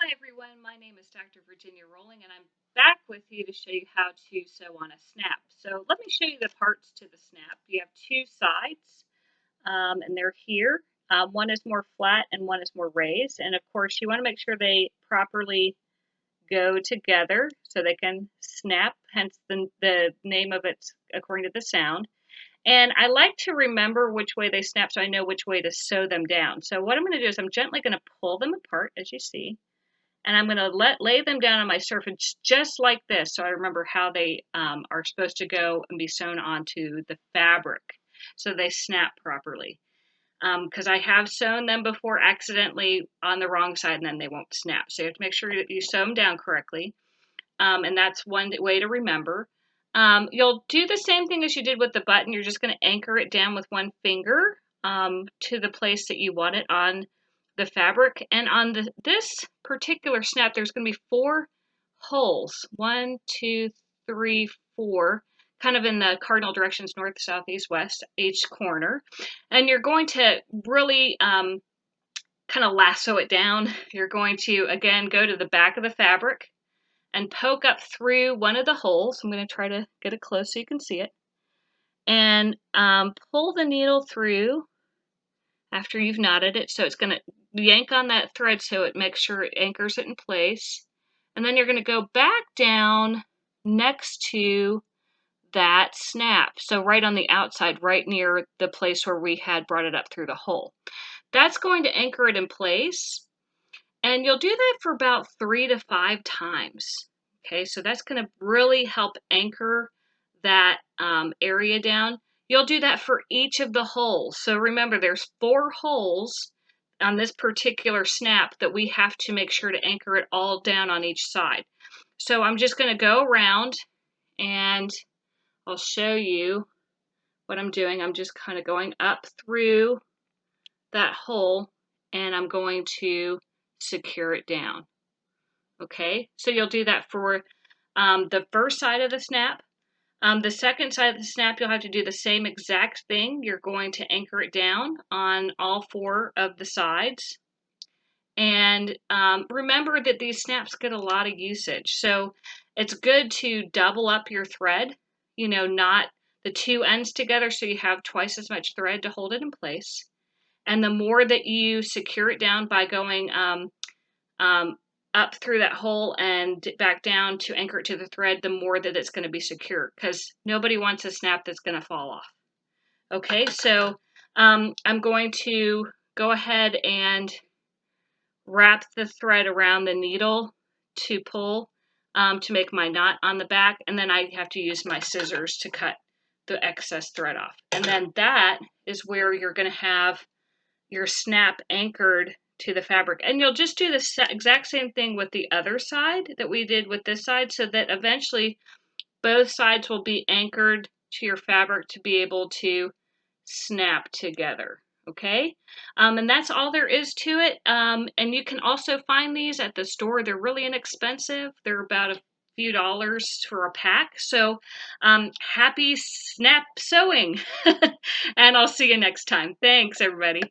Hi everyone, my name is Dr. Virginia Rolling and I'm back with you to show you how to sew on a snap. So let me show you the parts to the snap. You have two sides and they're here. One is more flat and one is more raised, and of course you want to make sure they properly go together so they can snap, hence the name of it according to the sound. And I like to remember which way they snap so I know which way to sew them down. So what I'm going to do is I'm gently going to pull them apart, as you see, and I'm going to lay them down on my surface just like this, so I remember how they are supposed to go and be sewn onto the fabric so they snap properly. Because I have sewn them before accidentally on the wrong side and then they won't snap. So you have to make sure that you sew them down correctly, and that's one way to remember. You'll do the same thing as you did with the button. You're just going to anchor it down with one finger to the place that you want it on the fabric. And on this particular snap, there's going to be 4 holes. 1, 2, 3, 4, kind of in the cardinal directions, north, south, east, west, each corner. And you're going to really kind of lasso it down. You're going to, again, go to the back of the fabric and poke up through one of the holes. I'm going to try to get it close so you can see it. And pull the needle through after you've knotted it. So it's going to yank on that thread so it makes sure it anchors it in place. And then you're going to go back down next to that snap. So right on the outside, right near the place where we had brought it up through the hole. That's going to anchor it in place. And you'll do that for about 3 to 5 times. Okay, so that's going to really help anchor that area down. You'll do that for each of the holes. So remember, there's 4 holes on this particular snap that we have to make sure to anchor it all down on each side. So I'm just going to go around and I'll show you what I'm doing. I'm just kind of going up through that hole and I'm going to secure it down. Okay, so you'll do that for the first side of the snap. The second side of the snap, you'll have to do the same exact thing. You're going to anchor it down on all 4 of the sides. And remember that these snaps get a lot of usage. So it's good to double up your thread, not the 2 ends together so you have twice as much thread to hold it in place. And the more that you secure it down by going up through that hole and back down to anchor it to the thread, the more that it's going to be secure, because nobody wants a snap that's going to fall off. Okay, so I'm going to go ahead and wrap the thread around the needle to pull to make my knot on the back, and then I have to use my scissors to cut the excess thread off. And then that is where you're going to have your snap anchored to the fabric. And you'll just do the exact same thing with the other side that we did with this side, so that eventually both sides will be anchored to your fabric to be able to snap together. Okay, and that's all there is to it. And you can also find these at the store. They're really inexpensive. They're about a few dollars for a pack. So happy snap sewing, and I'll see you next time. Thanks, everybody.